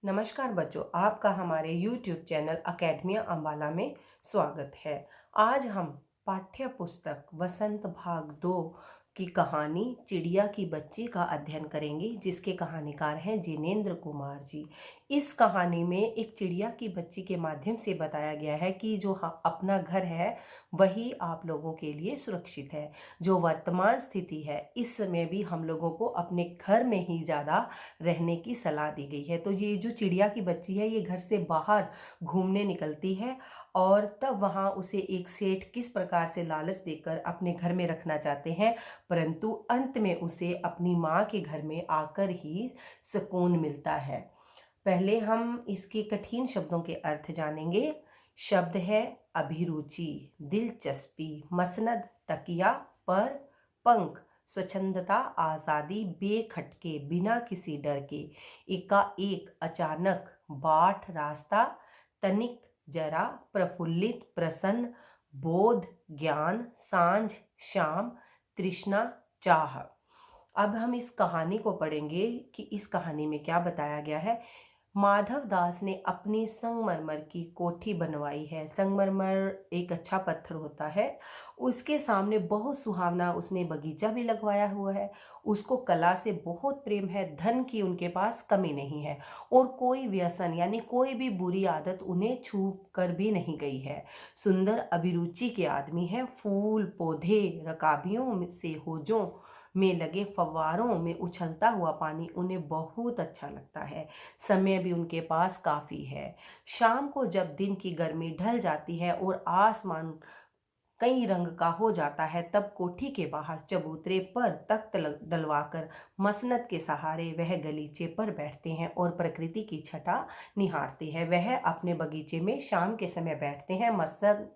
नमस्कार बच्चों, आपका हमारे YouTube चैनल अकेडमिया अम्बाला में स्वागत है। आज हम पाठ्य पुस्तक वसंत भाग 2 की कहानी चिड़िया की बच्ची का अध्ययन करेंगे, जिसके कहानीकार हैं जिनेंद्र कुमार जी। इस कहानी में एक चिड़िया की बच्ची के माध्यम से बताया गया है कि जो अपना घर है वही आप लोगों के लिए सुरक्षित है। जो वर्तमान स्थिति है, इस समय भी हम लोगों को अपने घर में ही ज़्यादा रहने की सलाह दी गई है। तो ये जो चिड़िया की बच्ची है, ये घर से बाहर घूमने निकलती है और तब वहाँ उसे एक सेठ किस प्रकार से लालच देकर अपने घर में रखना चाहते हैं, परंतु अंत में उसे अपनी माँ के घर में आकर ही सुकून मिलता है। पहले हम इसके कठिन शब्दों के अर्थ जानेंगे। शब्द है अभिरुचि, दिलचस्पी, मसनद, तकिया, पर, पंख, स्वच्छंदता, आज़ादी, बेखटके, बिना किसी डर के, एकाएक, अचानक, बाट, रास्ता, तनिक, जरा, प्रफुल्लित, प्रसन्न, बोध, ज्ञान, सांझ, शाम, तृष्णा, चाह। अब हम इस कहानी को पढ़ेंगे कि इस कहानी में क्या बताया गया है। माधव दास ने अपनी संगमरमर की कोठी बनवाई है। संगमरमर एक अच्छा पत्थर होता है। उसके सामने बहुत सुहावना उसने बगीचा भी लगवाया हुआ है। उसको कला से बहुत प्रेम है। धन की उनके पास कमी नहीं है और कोई व्यसन यानी कोई भी बुरी आदत उन्हें छू कर भी नहीं गई है। सुंदर अभिरुचि के आदमी है। फूल पौधे, रकाबियों से होजों में लगे फव्वारों में उछलता हुआ पानी उन्हें बहुत अच्छा लगता है। समय भी उनके पास काफ़ी है। शाम को जब दिन की गर्मी ढल जाती है और आसमान कई रंग का हो जाता है, तब कोठी के बाहर चबूतरे पर तख्त डलवाकर मसनद के सहारे वह गलीचे पर बैठते हैं और प्रकृति की छटा निहारते हैं। वह अपने बगीचे में शाम के समय बैठते हैं। मसनद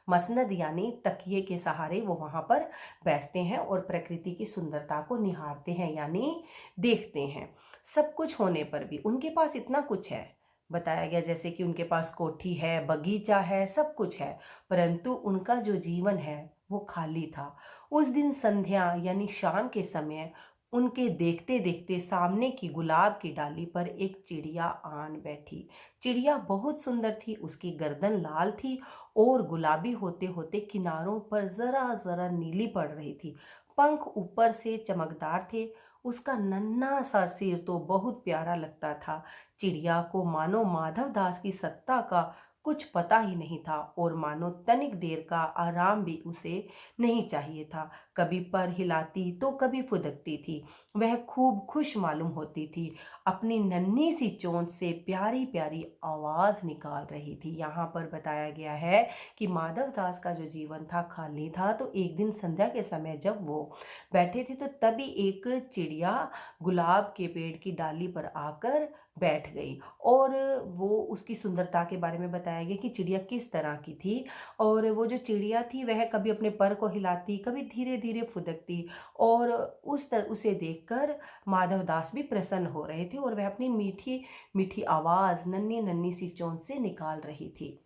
मसनद यानी तकिए के सहारे वो वहाँ पर बैठते हैं और प्रकृति की सुंदरता को निहारते हैं यानी देखते हैं। सब कुछ होने पर भी उनके पास इतना कुछ है, बताया गया जैसे कि उनके पास कोठी है, बगीचा है, सब कुछ है, परंतु उनका जो जीवन है वो खाली था। उस दिन संध्या यानी शाम के समय उनके देखते देखते सामने की गुलाब की डाली पर एक चिड़िया आन बैठी। चिड़िया बहुत सुंदर थी। उसकी गर्दन लाल थी और गुलाबी होते होते किनारों पर जरा जरा नीली पड़ रही थी। पंख ऊपर से चमकदार थे। उसका नन्हा सा सिर तो बहुत प्यारा लगता था। चिड़िया को मानो माधव दास की सत्ता का कुछ पता ही नहीं था और मानो तनिक देर का आराम भी उसे नहीं चाहिए था। कभी पर हिलाती तो कभी फुदकती थी। वह खूब खुश मालूम होती थी। अपनी नन्ही सी चोंच से प्यारी प्यारी आवाज निकाल रही थी। यहाँ पर बताया गया है कि माधव दास का जो जीवन था खाली था। तो एक दिन संध्या के समय जब वो बैठे थे, तो तभी एक चिड़िया गुलाब के पेड़ की डाली पर आकर बैठ गई और वो उसकी सुंदरता के बारे में बताया गया कि चिड़िया किस तरह की थी। और वो जो चिड़िया थी वह कभी अपने पर को हिलाती, कभी धीरे धीरे फुदकती और उसे देखकर माधव दास भी प्रसन्न हो रहे थे और वह अपनी मीठी मीठी आवाज नन्ही नन्ही सी चोंच से निकाल रही थी।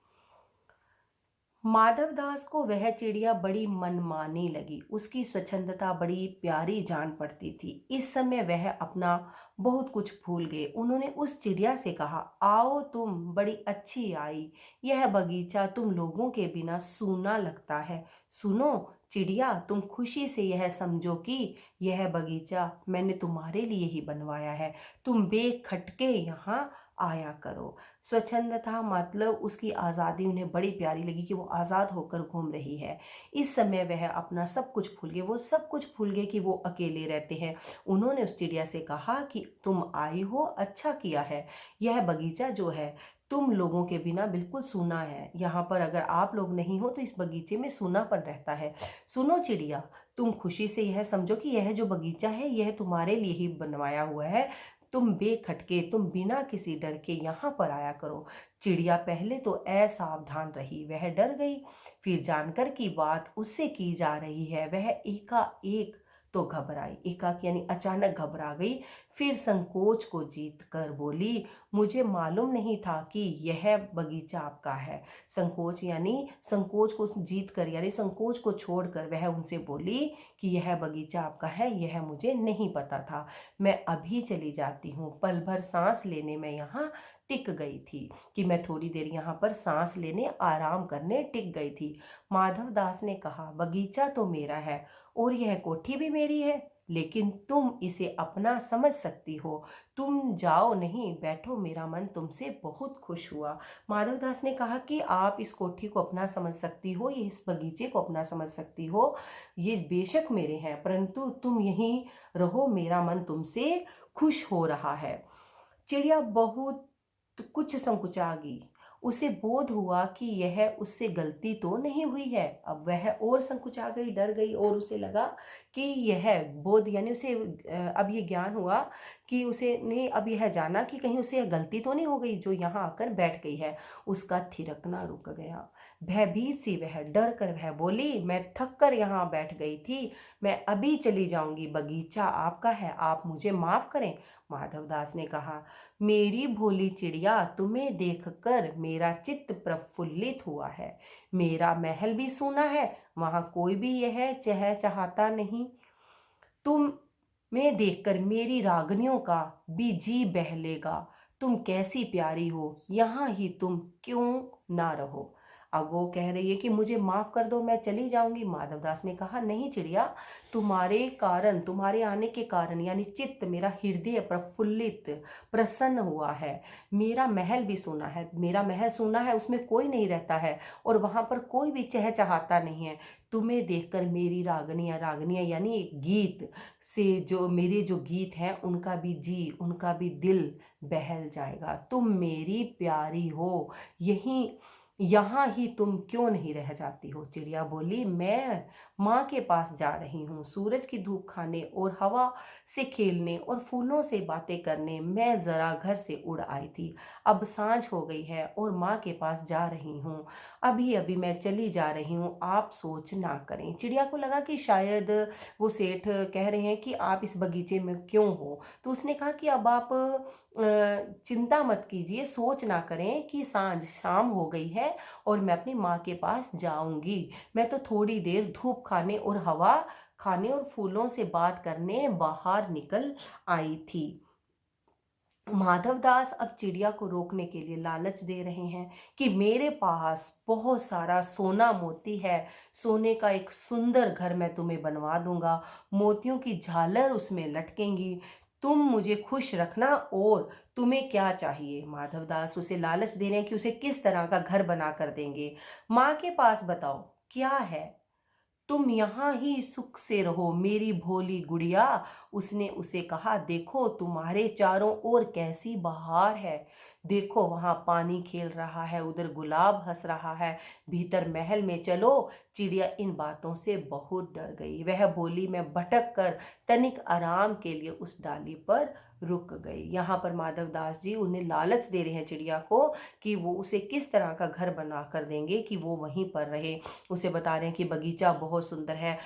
माधवदास को वह चिड़िया बड़ी मनमानी लगी। उसकी स्वच्छंदता बड़ी प्यारी जान पड़ती थी। इस समय वह अपना बहुत कुछ भूल गए। उन्होंने उस चिड़िया से कहा, आओ तुम बड़ी अच्छी आई। यह बगीचा तुम लोगों के बिना सूना लगता है। सुनो चिड़िया, तुम खुशी से यह समझो कि यह बगीचा मैंने तुम्हारे लिए ही बनवाया है। तुम बेखटके यहाँ आया करो। स्वच्छंदता मतलब उसकी आज़ादी उन्हें बड़ी प्यारी लगी कि वो आज़ाद होकर घूम रही है। इस समय वह अपना सब कुछ भूल गए। वो सब कुछ भूल गए कि वो अकेले रहते हैं। उन्होंने उस चिड़िया से कहा कि तुम आई हो, अच्छा किया है। यह बगीचा जो है तुम लोगों के बिना बिल्कुल सूना है। यहाँ पर अगर आप लोग नहीं हो तो इस बगीचे में सूनापन रहता है। सुनो चिड़िया, तुम खुशी से यह समझो कि यह जो बगीचा है यह तुम्हारे लिए ही बनवाया हुआ है। तुम बेखटके, तुम बिना किसी डर के यहाँ पर आया करो। चिड़िया पहले तो असावधान रही, वह डर गई। फिर जानकर की बात उससे की जा रही है, वह एकाएक तो घबराई, एकाएक यानी अचानक घबरा गई। फिर संकोच को जीत कर बोली, मुझे मालूम नहीं था कि यह बगीचा आपका है। संकोच यानी संकोच को जीत कर यानी संकोच को छोड़कर वह उनसे बोली कि यह बगीचा आपका है, यह मुझे नहीं पता था। मैं अभी चली जाती हूँ। पल भर सांस लेने में यहाँ टिक गई थी, कि मैं थोड़ी देर यहाँ पर सांस लेने आराम करने टिक गई थी। माधव दास ने कहा, बगीचा तो मेरा है और यह कोठी भी मेरी है, लेकिन तुम इसे अपना समझ सकती हो। तुम जाओ नहीं, बैठो, मेरा मन तुमसे बहुत खुश हुआ। माधवदास ने कहा कि आप इस कोठी को अपना समझ सकती हो, ये इस बगीचे को अपना समझ सकती हो, ये बेशक मेरे हैं, परंतु तुम यहीं रहो, मेरा मन तुमसे खुश हो रहा है। चिड़िया बहुत कुछ संकुचा गई। उसे बोध हुआ कि यह उससे गलती तो नहीं हुई है। अब वह और संकुचा गई, डर गई, और उसे लगा कि यह बोध यानी उसे अब ये ज्ञान हुआ कि उसे ने अब यह जाना कि कहीं उसे गलती तो नहीं हो गई जो यहाँ आकर बैठ गई है। उसका थिरकना रुक गया। भयभीत सी वह डर कर वह बोली, मैं थक कर यहाँ बैठ गई थी, मैं अभी चली जाऊंगी। बगीचा आपका है, आप मुझे माफ करें। माधवदास ने कहा, मेरी भोली चिड़िया, तुम्हें देखकर मेरा चित्त प्रफुल्लित हुआ है। मेरा महल भी सूना है, वहां कोई भी यह चहचहाता नहीं। तुम मैं देखकर मेरी रागनियों का भी जी बहलेगा। तुम कैसी प्यारी हो, यहाँ ही तुम क्यों ना रहो। अब वो कह रही है कि मुझे माफ कर दो, मैं चली जाऊंगी। माधवदास ने कहा, नहीं चिड़िया, तुम्हारे कारण, तुम्हारे आने के कारण यानी चित्त, मेरा हृदय प्रफुल्लित प्रसन्न हुआ है। मेरा महल भी सोना है, मेरा महल सोना है, उसमें कोई नहीं रहता है और वहां पर कोई भी चहचहाता नहीं है। तुम्हें देखकर मेरी रागनियां, रागनियां यानी गीत से, जो मेरे जो गीत हैं उनका भी जी, उनका भी दिल बहल जाएगा। तुम मेरी प्यारी हो, यहीं यहाँ ही तुम क्यों नहीं रह जाती हो। चिड़िया बोली, मैं माँ के पास जा रही हूँ, सूरज की धूप खाने और हवा से खेलने और फूलों से बातें करने मैं जरा घर से उड़ आई थी। अब सांझ हो गई है और माँ के पास जा रही हूँ, अभी अभी मैं चली जा रही हूँ, आप सोच ना करें। चिड़िया को लगा कि शायद वो सेठ कह रहे हैं कि आप इस बगीचे में क्यों हो, तो उसने कहा कि अब आप चिंता मत कीजिए, सोच ना करें कि सांझ शाम हो गई है और मैं अपनी माँ के पास जाऊंगी। मैं तो थोड़ी देर धूप खाने और हवा खाने और फूलों से बात करने बाहर निकल आई थी। माधवदास अब चिड़िया को रोकने के लिए लालच दे रहे हैं कि मेरे पास बहुत सारा सोना मोती है, सोने का एक सुंदर घर मैं तुम्हें बनवा दूंगा, मोतियों की झालर उसमें लटकेंगी, तुम मुझे खुश रखना। और तुम्हें क्या चाहिए। माधवदास उसे लालच दे रहे हैं कि उसे किस तरह का घर बना कर देंगे। माँ के पास बताओ क्या है, तुम यहाँ ही सुख से रहो मेरी भोली गुड़िया। उसने उसे कहा, देखो तुम्हारे चारों ओर कैसी बहार है, देखो वहां पानी खेल रहा है, उधर गुलाब हंस रहा है, भीतर महल में चलो। चिड़िया इन बातों से बहुत डर गई। वह बोली, मैं भटक कर तनिक आराम के लिए उस डाली पर रुक गई। यहाँ पर माधवदास जी उन्हें लालच दे रहे हैं चिड़िया को कि वो उसे किस तरह का घर बना कर देंगे कि वो वहीं पर रहे। उसे बता रहे हैं कि बगीचा बहुत सुंदर है,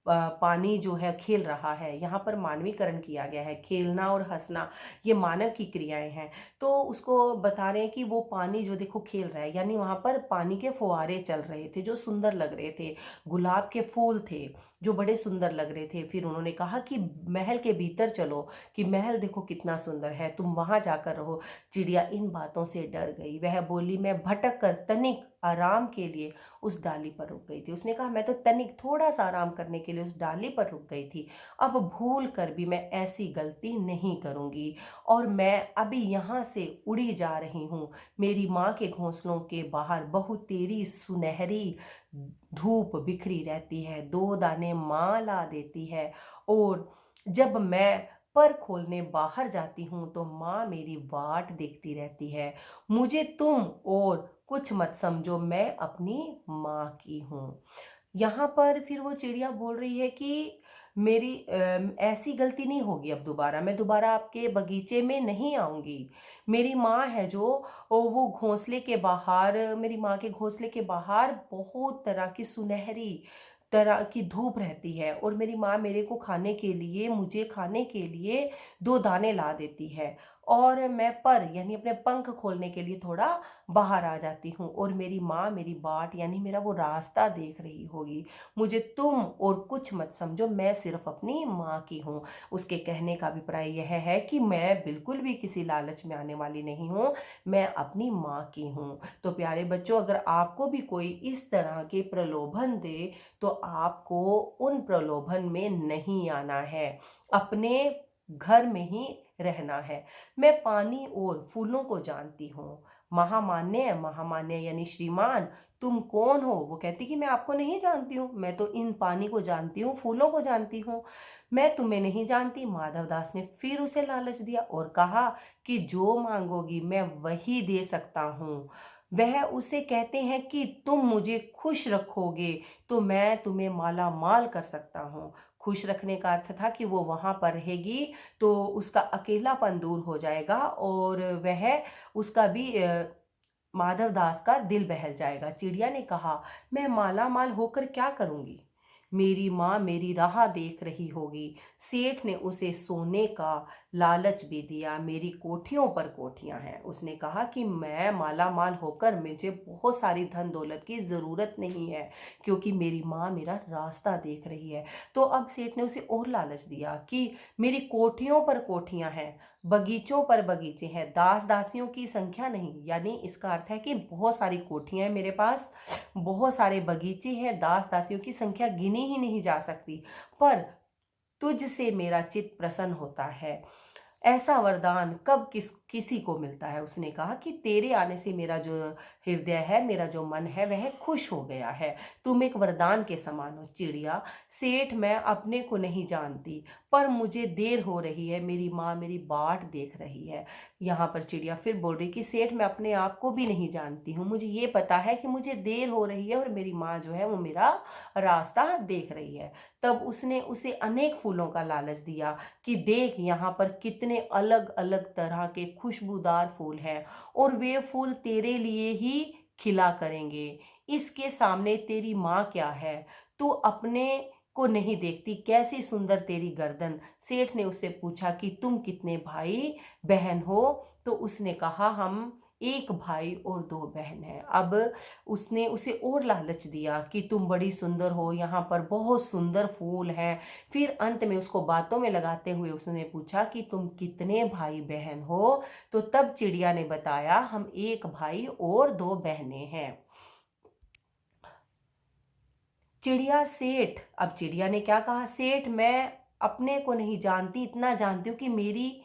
पानी जो है खेल रहा है। यहाँ पर मानवीकरण किया गया है, खेलना और हंसना ये मानव की क्रियाएं हैं। तो उसको बता रहे हैं कि वो पानी जो देखो खेल रहा है, यानी वहां पर पानी के फुहारे चल रहे थे जो सुंदर लग रहे थे, गुलाब के फूल थे जो बड़े सुंदर लग रहे थे। फिर उन्होंने कहा कि महल के भीतर चलो, कि महल देखो कितना सुंदर है, तुम वहां जाकर रहो। चिड़िया इन बातों से डर गई। वह बोली, मैं भटक कर तनिक आराम के लिए उस डाली पर रुक गई थी। उसने कहा, मैं तो तनिक थोड़ा सा आराम करने के लिए उस डाली पर रुक गई थी, अब भूल कर भी मैं ऐसी गलती नहीं करूंगी और मैं अभी यहाँ से उड़ी जा रही हूँ। मेरी माँ के घोंसलों के बाहर बहुत तेरी सुनहरी धूप बिखरी रहती है, दो दाने माँ ला देती है, और जब मैं पर खोलने बाहर जाती हूँ तो माँ मेरी वाट देखती रहती है। मुझे तुम और कुछ मत समझो, मैं अपनी माँ की हूँ। यहाँ पर फिर वो चिड़िया बोल रही है कि मेरी ऐसी गलती नहीं होगी अब दोबारा, मैं दोबारा आपके बगीचे में नहीं आऊंगी। मेरी माँ है जो वो घोंसले के बाहर, मेरी माँ के घोंसले के बाहर बहुत तरह की सुनहरी तरह की धूप रहती है और मेरी माँ मेरे को खाने के लिए, मुझे खाने के लिए 2 दाने ला देती है और मैं पर यानी अपने पंख खोलने के लिए थोड़ा बाहर आ जाती हूँ और मेरी माँ मेरी बाट यानी मेरा वो रास्ता देख रही होगी। मुझे तुम और कुछ मत समझो, मैं सिर्फ अपनी माँ की हूँ। उसके कहने का अभिप्राय यह है कि मैं बिल्कुल भी किसी लालच में आने वाली नहीं हूँ, मैं अपनी माँ की हूँ। तो प्यारे बच्चों, अगर आपको भी कोई इस तरह के प्रलोभन दे तो आपको उन प्रलोभन में नहीं आना है, अपने घर में ही रहना है। मैं पानी और फूलों को जानती हूँ। महामान्य, महामान्य यानी श्रीमान, तुम कौन हो? वो कहती कि मैं आपको नहीं जानती हूँ, मैं तो इन पानी को जानती हूँ, फूलों को जानती हूँ, मैं तुम्हें नहीं जानती। माधवदास ने फिर उसे लालच दिया और कहा कि जो मांगोगी मैं वही दे सकता हूँ। वह उसे कहते हैं कि तुम मुझे खुश रखोगे तो मैं तुम्हें माला माल कर सकता हूँ। खुश रखने का अर्थ था कि वो वहां पर रहेगी तो उसका अकेलापन दूर हो जाएगा और वह उसका भी माधवदास का दिल बहल जाएगा। चिड़िया ने कहा, मैं माला माल होकर क्या करूंगी? मेरी माँ मेरी राह देख रही होगी। सेठ ने उसे सोने का लालच भी दिया। मेरी कोठियों पर कोठियां हैं। उसने कहा कि मैं माला माल होकर मुझे बहुत सारी धन दौलत की जरूरत नहीं है, क्योंकि मेरी माँ मेरा रास्ता देख रही है। तो अब सेठ ने उसे और लालच दिया कि मेरी कोठियों पर कोठियां हैं, बगीचों पर बगीचे हैं, दास दासियों की संख्या नहीं। यानी इसका अर्थ है कि बहुत सारी कोठियां हैं मेरे पास, बहुत सारे बगीचे हैं, दास दासियों की संख्या गिनी ही नहीं जा सकती, पर तुझसे मेरा चित्त प्रसन्न होता है। ऐसा वरदान कब किसी को मिलता है? उसने कहा कि तेरे आने से मेरा जो हृदय है, मेरा जो मन है, वह खुश हो गया है। तुम एक वरदान के समान हो। चिड़िया, सेठ, मैं अपने को नहीं जानती, पर मुझे देर हो रही है, मेरी माँ मेरी बाट देख रही है। यहाँ पर चिड़िया फिर बोल रही कि सेठ, मैं अपने आप को भी नहीं जानती हूँ, मुझे ये पता है कि मुझे देर हो रही है और मेरी माँ जो है वो मेरा रास्ता देख रही है। तब उसने उसे अनेक फूलों का लालच दिया कि देख, यहाँ पर कितने अलग अलग तरह के खुशबूदार फूल हैं और वे फूल तेरे लिए ही खिला करेंगे। इसके सामने तेरी माँ क्या है? तू अपने को नहीं देखती? कैसी सुंदर तेरी गर्दन। सेठ ने उससे पूछा कि तुम कितने भाई बहन हो? तो उसने कहा, हम एक भाई और 2 बहन हैं। अब उसने उसे और लालच दिया कि तुम बड़ी सुंदर हो, यहाँ पर बहुत सुंदर फूल हैं। फिर अंत में उसको बातों में लगाते हुए उसने पूछा कि तुम कितने भाई बहन हो? तो तब चिड़िया ने बताया, हम एक भाई और 2 बहनें हैं। चिड़िया, सेठ, अब चिड़िया ने क्या कहा? सेठ, मैं अपने को नहीं जानती, इतना जानती हूँ कि मेरी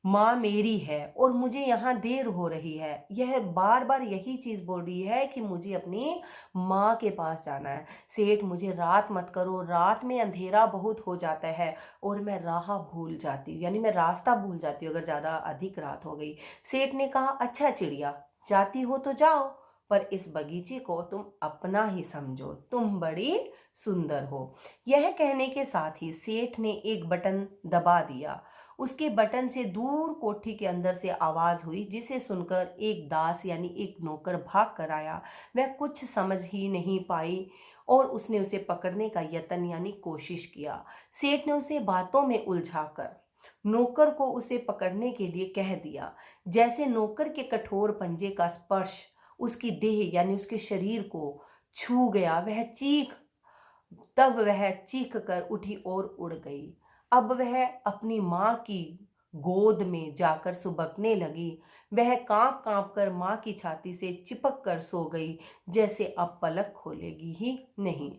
माँ मेरी है और मुझे यहाँ देर हो रही है। यह बार बार यही चीज बोल रही है कि मुझे अपनी माँ के पास जाना है। सेठ, मुझे रात मत करो, रात में अंधेरा बहुत हो जाता है और मैं राह भूल जाती हूँ, यानी मैं रास्ता भूल जाती हूँ अगर ज्यादा अधिक रात हो गई। सेठ ने कहा, अच्छा चिड़िया, जाती हो तो जाओ, पर इस बगीचे को तुम अपना ही समझो, तुम बड़ी सुंदर हो। यह कहने के साथ ही सेठ ने एक बटन दबा दिया। उसके बटन से दूर कोठी के अंदर से आवाज हुई, जिसे सुनकर एक दास यानी एक नौकर भाग कर आया। वह कुछ समझ ही नहीं पाई और उसने उसे पकड़ने का यत्न यानी कोशिश किया। सेठ ने उसे बातों में उलझाकर नौकर को उसे पकड़ने के लिए कह दिया। जैसे नौकर के कठोर पंजे का स्पर्श उसकी देह यानी उसके शरीर को छू गया, वह चीख कर उठी और उड़ गई। अब वह अपनी माँ की गोद में जाकर सुबकने लगी। वह कांप कांप कर माँ की छाती से चिपक कर सो गई, जैसे अब पलक खोलेगी ही नहीं।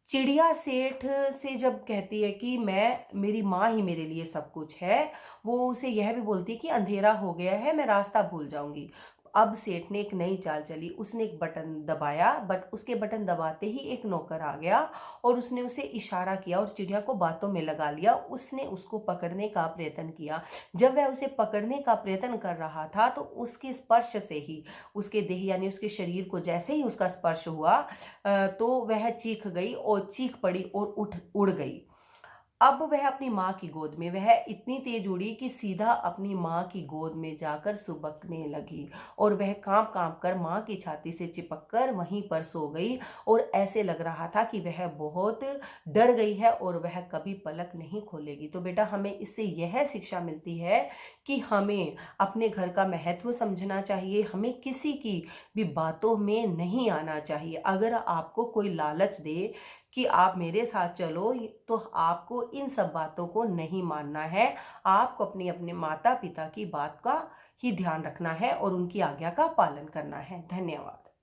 चिड़िया सेठ से जब कहती है कि मैं मेरी माँ ही मेरे लिए सब कुछ है, वो उसे यह भी बोलती है कि अंधेरा हो गया है, मैं रास्ता भूल जाऊंगी। अब सेठ ने एक नई चाल चली। उसने एक बटन दबाया, बट उसके बटन दबाते ही एक नौकर आ गया और उसने उसे इशारा किया और चिड़िया को बातों में लगा लिया। उसने उसको पकड़ने का प्रयत्न किया। जब वह उसे पकड़ने का प्रयत्न कर रहा था तो उसके स्पर्श से ही उसके देह यानी उसके शरीर को जैसे ही उसका स्पर्श हुआ तो वह चीख गई और चीख पड़ी और उठ उड़ गई। अब वह अपनी माँ की गोद में, वह इतनी तेज उड़ी कि सीधा अपनी माँ की गोद में जाकर सुबकने लगी और वह कांप कांप कर माँ की छाती से चिपक कर वहीं पर सो गई। और ऐसे लग रहा था कि वह बहुत डर गई है और वह कभी पलक नहीं खोलेगी। तो बेटा, हमें इससे यह शिक्षा मिलती है कि हमें अपने घर का महत्व समझना चाहिए, हमें किसी की भी बातों में नहीं आना चाहिए। अगर आपको कोई लालच दे कि आप मेरे साथ चलो, तो आपको इन सब बातों को नहीं मानना है। आपको अपनी अपने माता पिता की बात का ही ध्यान रखना है और उनकी आज्ञा का पालन करना है। धन्यवाद।